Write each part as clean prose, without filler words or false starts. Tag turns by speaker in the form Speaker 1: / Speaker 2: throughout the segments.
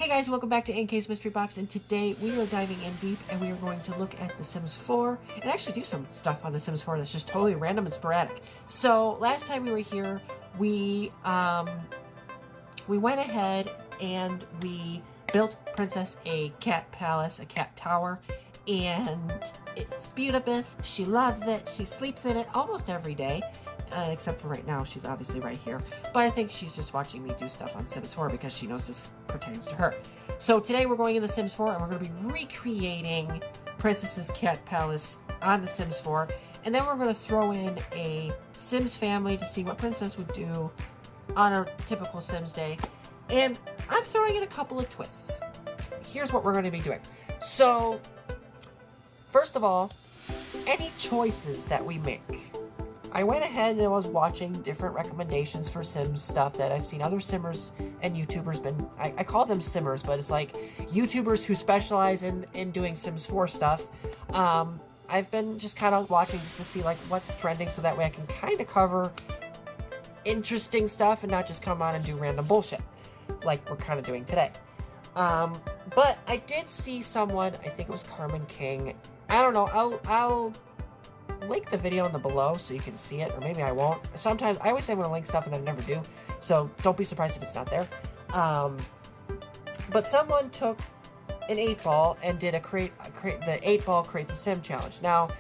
Speaker 1: Hey guys, welcome back to NK's Mystery Box, and today we are diving in deep and we are going to look at The Sims 4 and actually do some stuff on The Sims 4 that's just totally random and sporadic. So last time we were here, we went ahead and we built Princess a cat palace, a cat tower, and it's beautiful. She loves it. She sleeps in it almost every day. Except for right now, she's obviously right here. But I think she's just watching me do stuff on Sims 4 because she knows this pertains to her. So today we're going into Sims 4 and we're going to be recreating Princess's Cat Palace on The Sims 4. And then we're going to throw in a Sims family to see what Princess would do on a typical Sims day. And I'm throwing in a couple of twists. Here's what we're going to be doing. So, first of all, any choices that we make. I went ahead and I was watching different recommendations for Sims stuff that I've seen other Simmers and YouTubers I call them Simmers, but it's like YouTubers who specialize in doing Sims 4 stuff. I've been just kind of watching just to see like what's trending so that way I can kind of cover interesting stuff and not just come on and do random bullshit like we're kind of doing today. But I did see someone, I think it was Carmen King. I don't know, I'll link the video in the below so you can see it, or maybe I won't. Sometimes I always say I'm going to link stuff and then I never do, so don't be surprised if it's not there. But someone took an 8-ball and did the 8-ball creates a sim challenge. Now,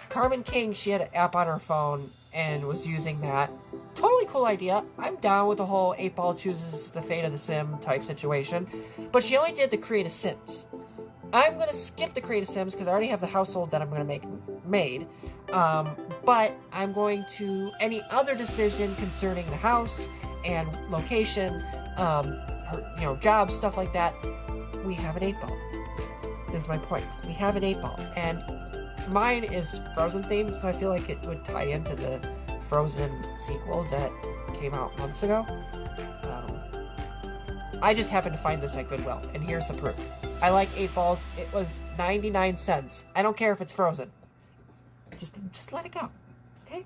Speaker 1: Carmen King, she had an app on her phone and was using that. Totally cool idea. I'm down with the whole 8-ball chooses the fate of the sim type situation, but she only did the create a sims. I'm going to skip the create a sims because I already have the household that I'm going to make made. But I'm going to, any other decision concerning the house and location, her, jobs, stuff like that, we have an 8-ball. Is my point. We have an 8-ball. And mine is Frozen themed, so I feel like it would tie into the Frozen sequel that came out months ago. I just happened to find this at Goodwill, and here's the proof. I like 8-balls. It was 99 cents. I don't care if it's frozen. Just let it go, okay?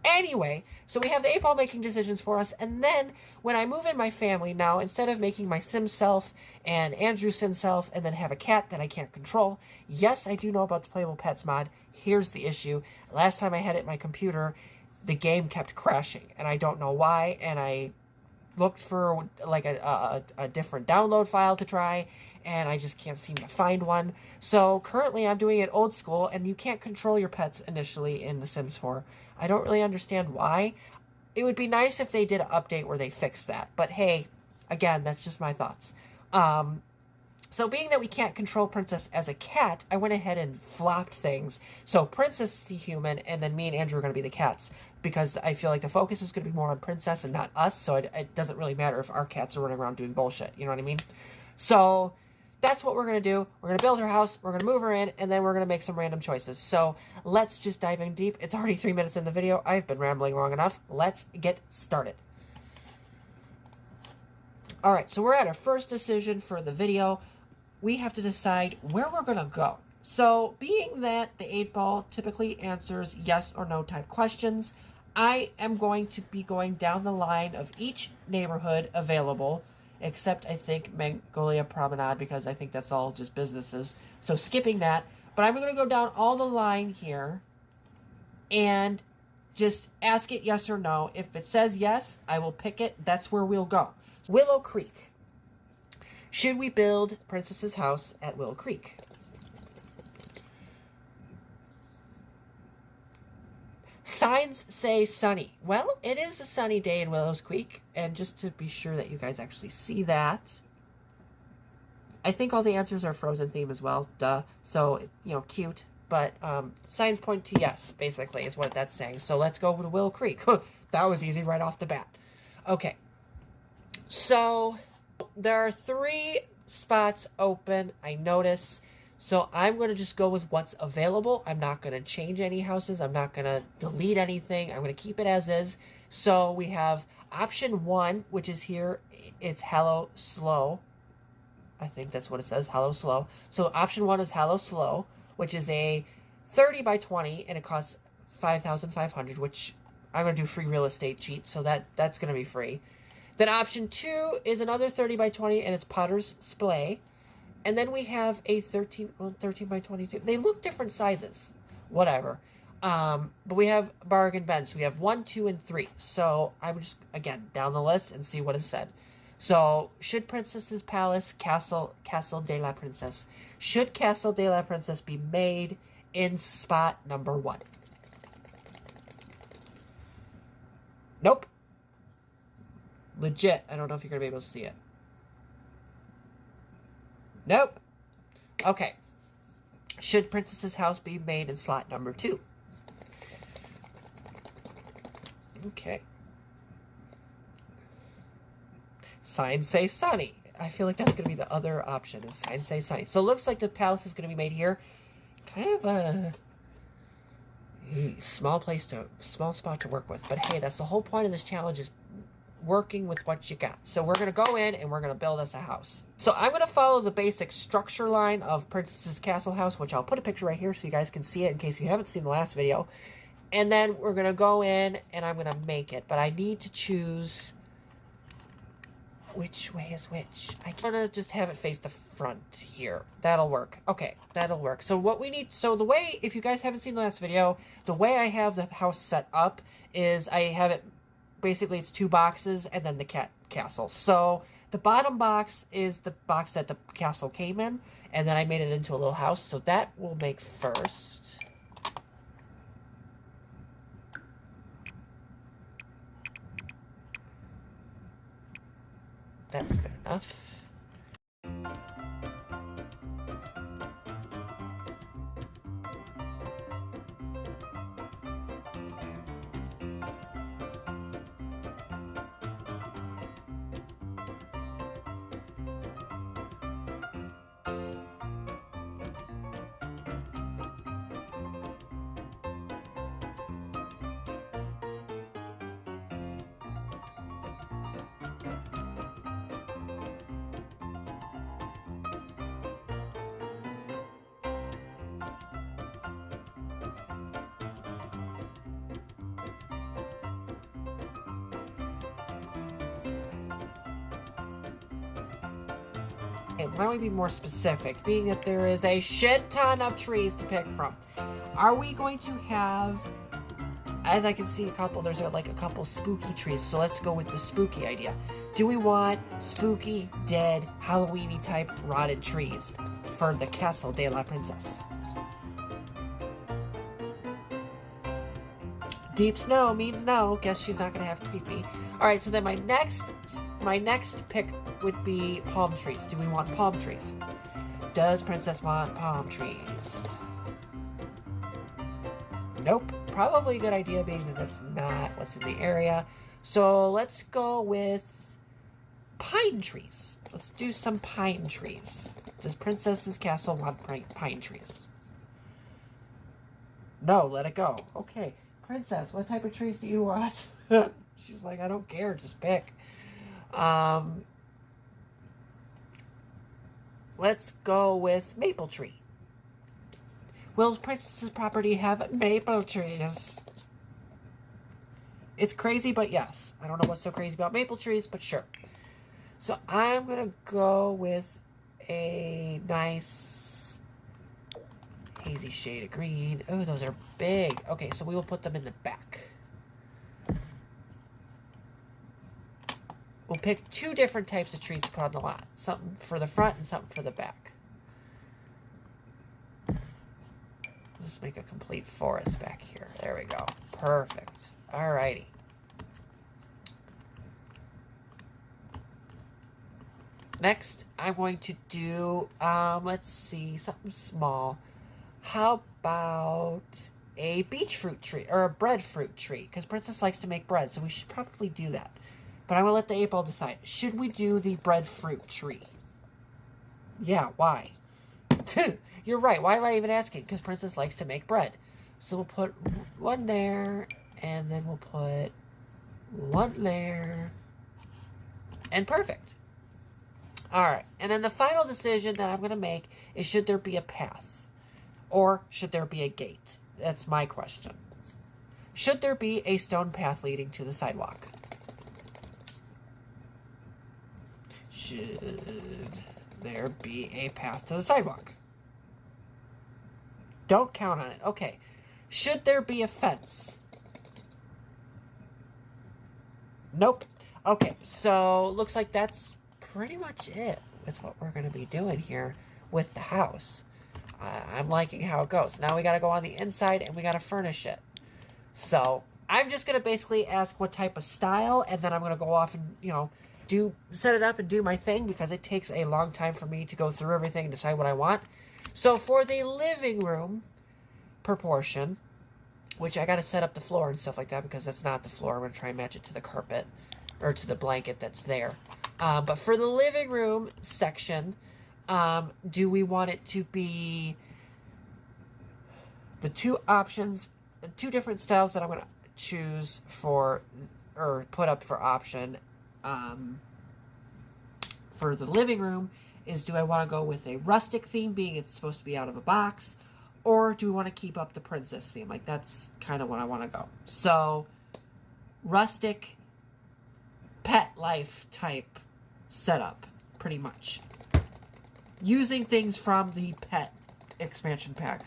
Speaker 1: Anyway, so we have the 8-ball making decisions for us, and then when I move in my family now, instead of making my Sim self and Andrew Sim self and then have a cat that I can't control, yes, I do know about the Playable Pets mod. Here's the issue. Last time I had it in my computer, the game kept crashing, and I don't know why, and I looked for like a different download file to try, and I just can't seem to find one. So currently I'm doing it old school, and you can't control your pets initially in The Sims 4. I don't really understand why. It would be nice if they did an update where they fixed that, but hey, again, that's just my thoughts. So being that we can't control Princess as a cat, I went ahead and flopped things. So Princess is the human, and then me and Andrew are going to be the cats, because I feel like the focus is going to be more on Princess and not us, so it doesn't really matter if our cats are running around doing bullshit, you know what I mean? So that's what we're going to do. We're going to build her house, we're going to move her in, and then we're going to make some random choices. So let's just dive in deep. It's already 3 minutes in the video. I've been rambling long enough. Let's get started. Alright, so we're at our first decision for the video. We have to decide where we're going to go. So, being that the 8-ball typically answers yes or no type questions, I am going to be going down the line of each neighborhood available, except I think Magnolia Promenade, because I think that's all just businesses. So skipping that, but I'm going to go down all the line here and just ask it yes or no. If it says yes, I will pick it. That's where we'll go. Willow Creek. Should we build Princess's house at Willow Creek? Signs say sunny. Well, it is a sunny day in Willow Creek, and just to be sure that you guys actually see that, I think all the answers are Frozen theme as well, duh. So, cute, but signs point to yes, basically, is what that's saying. So let's go to Willow Creek. That was easy right off the bat. Okay, so there are 3 spots open, I notice. So I'm going to just go with what's available. I'm not going to change any houses. I'm not going to delete anything. I'm going to keep it as is. So we have option 1, which is here. It's Hello Slow. I think that's what it says, Hello Slow. So option 1 is Hello Slow, which is a 30 by 20, and it costs 5,500, which I'm going to do free real estate cheat. So that's going to be free. Then option 2 is another 30 by 20, and it's Potter's Splay. And then we have a 13 by 22. They look different sizes. Whatever. But we have bargain bins. We have 1, 2, and 3. So I would just, again, down the list and see what is said. So, should Princess's Palace, Castle de la Princesse, should Castle de la Princesse be made in spot number 1? Nope. Legit. I don't know if you're going to be able to see it. Nope. Okay. Should Princess's house be made in slot number 2? Okay. Signs say sunny. I feel like that's going to be the other option, is signs say sunny. So it looks like the palace is going to be made here. Kind of a small spot to work with. But hey, that's the whole point of this challenge, is working with what you got. So we're going to go in and we're going to build us a house. So I'm going to follow the basic structure line of Princess's Castle House, which I'll put a picture right here so you guys can see it in case you haven't seen the last video. And then we're going to go in and I'm going to make it. But I need to choose which way is which. I'm going to just have it face the front here. That'll work. Okay, that'll work. So what we need, so the way, if you guys haven't seen the last video, the way I have the house set up is I have it, basically it's 2 boxes and then the castle. So the bottom box is the box that the castle came in, and then I made it into a little house. So that will make first. That's good enough. Okay, why don't we be more specific, being that there is a shit ton of trees to pick from? Are we going to have, as I can see there's like a couple spooky trees, so let's go with the spooky idea. Do we want spooky, dead, Halloween-y type rotted trees for the Castle de la Princesse? Deep snow means no. Guess she's not gonna have creepy. Alright, so then my next pick would be palm trees. Do we want palm trees? Does Princess want palm trees? Nope. Probably a good idea, being that that's not what's in the area. So let's go with pine trees. Let's do some pine trees. Does Princess's Castle want pine trees? No, let it go. Okay. Princess, what type of trees do you want? She's like, I don't care, just pick. Let's go with maple tree. Will Princess's property have maple trees? It's crazy, but yes. I don't know what's so crazy about maple trees, but sure. So I'm going to go with a nice hazy shade of green. Oh, those are big. Okay, so we will put them in the back. We'll pick 2 different types of trees to put on the lot. Something for the front and something for the back. Let's make a complete forest back here. There we go. Perfect. Alrighty. Next, I'm going to do, let's see, something small. How about a beech fruit tree, or a breadfruit tree? Because Princess likes to make bread, so we should probably do that. But I'm going to let the 8-ball decide. Should we do the breadfruit tree? Yeah, why? You're right. Why am I even asking? Because Princess likes to make bread. So we'll put 1 there, and then we'll put 1 there. And perfect. Alright, and then the final decision that I'm going to make is, should there be a path? Or should there be a gate? That's my question. Should there be a stone path leading to the sidewalk? Should there be a path to the sidewalk? Don't count on it. Okay. Should there be a fence? Nope. Okay, so looks like that's pretty much it with what we're going to be doing here with the house. I'm liking how it goes. Now we got to go on the inside and we got to furnish it. So I'm just going to basically ask what type of style, and then I'm going to go off and, you know, set it up and do my thing, because it takes a long time for me to go through everything and decide what I want. So for the living room proportion, which I got to set up the floor and stuff like that, because that's not the floor. I'm going to try and match it to the carpet or to the blanket that's there. But for the living room section, do we want it to be the two options, two different styles that I'm going to choose for, or put up for option for the living room is, do I want to go with a rustic theme, being it's supposed to be out of a box, or do we want to keep up the princess theme? Like, that's kind of what I want to go. So, rustic, pet life type setup, pretty much. Using things from the pet expansion pack.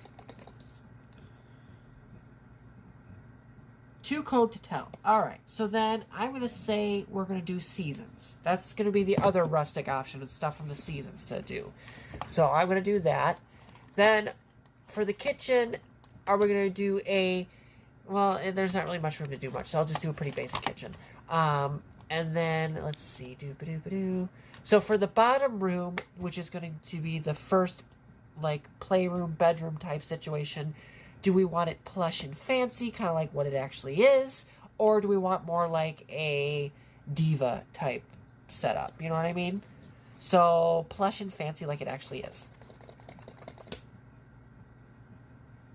Speaker 1: Too cold to tell. Alright, so then I'm going to say we're going to do seasons. That's going to be the other rustic option and stuff from the seasons to do. So I'm going to do that. Then, for the kitchen, are we going to do a, well, there's not really much room to do much, so I'll just do a pretty basic kitchen. And then, let's see, so for the bottom room, which is going to be the first, like, playroom, bedroom type situation, do we want it plush and fancy, kind of like what it actually is, or do we want more like a diva type setup? You know what I mean? So, plush and fancy like it actually is.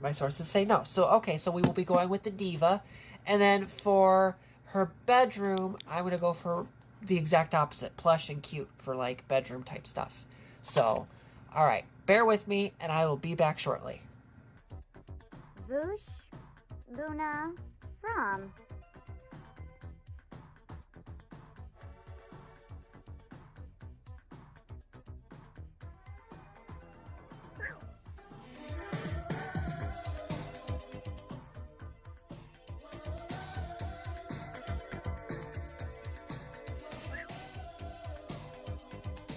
Speaker 1: My sources say no. So, okay, so we will be going with the diva. And then for her bedroom, I'm going to go for the exact opposite. Plush and cute for, like, bedroom type stuff. So, alright. Bear with me, and I will be back shortly.
Speaker 2: Voosh, Luna, from.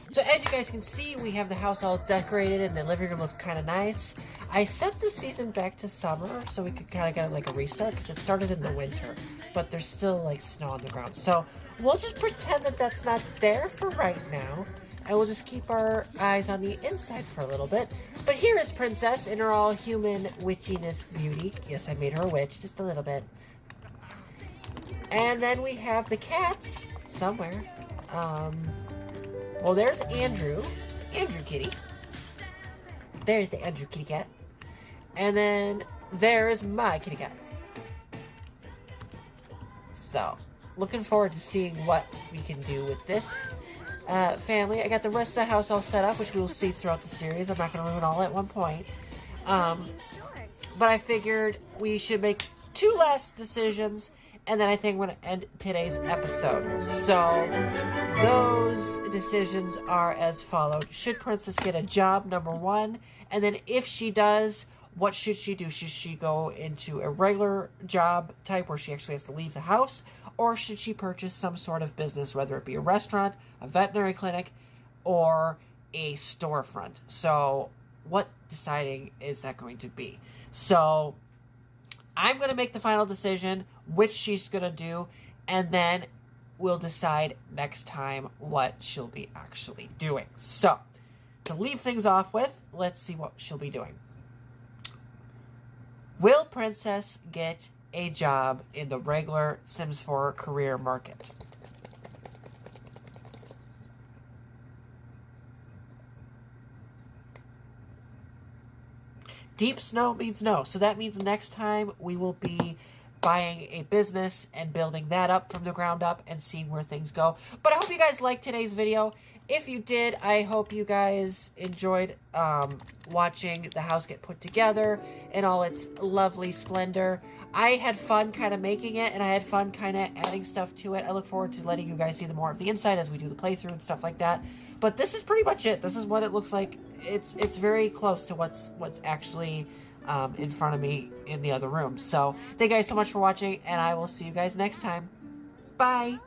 Speaker 1: So as you guys can see, we have the house all decorated and the living room looks kind of nice. I set the season back to summer so we could kind of get like a restart, because it started in the winter, but there's still like snow on the ground. So we'll just pretend that that's not there for right now, and we'll just keep our eyes on the inside for a little bit. But here is Princess in her all human witchiness beauty. Yes, I made her a witch, just a little bit. And then we have the cats somewhere. Well, there's Andrew kitty. There's the Andrew kitty cat. And then there's my kitty cat. So, looking forward to seeing what we can do with this family. I got the rest of the house all set up, which we will see throughout the series. I'm not going to ruin all at one point. But I figured we should make two last decisions, and then I think I'm going to end today's episode. So, those decisions are as followed. Should Princess get a job, number one? And then if she does, what should she do? Should she go into a regular job type where she actually has to leave the house? Or should she purchase some sort of business, whether it be a restaurant, a veterinary clinic, or a storefront? So, what deciding is that going to be? So, I'm going to make the final decision, which she's going to do, and then we'll decide next time what she'll be actually doing. So, to leave things off with, let's see what she'll be doing. Will Princess get a job in the regular Sims 4 career market? Deep snow means no. So that means next time we will be buying a business and building that up from the ground up and seeing where things go. But I hope you guys liked today's video. If you did, I hope you guys enjoyed watching the house get put together in all its lovely splendor. I had fun kind of making it, and I had fun kind of adding stuff to it. I look forward to letting you guys see the more of the inside as we do the playthrough and stuff like that. But this is pretty much it. This is what it looks like. It's very close to what's actually in front of me in the other room. So thank you guys so much for watching, and I will see you guys next time. Bye.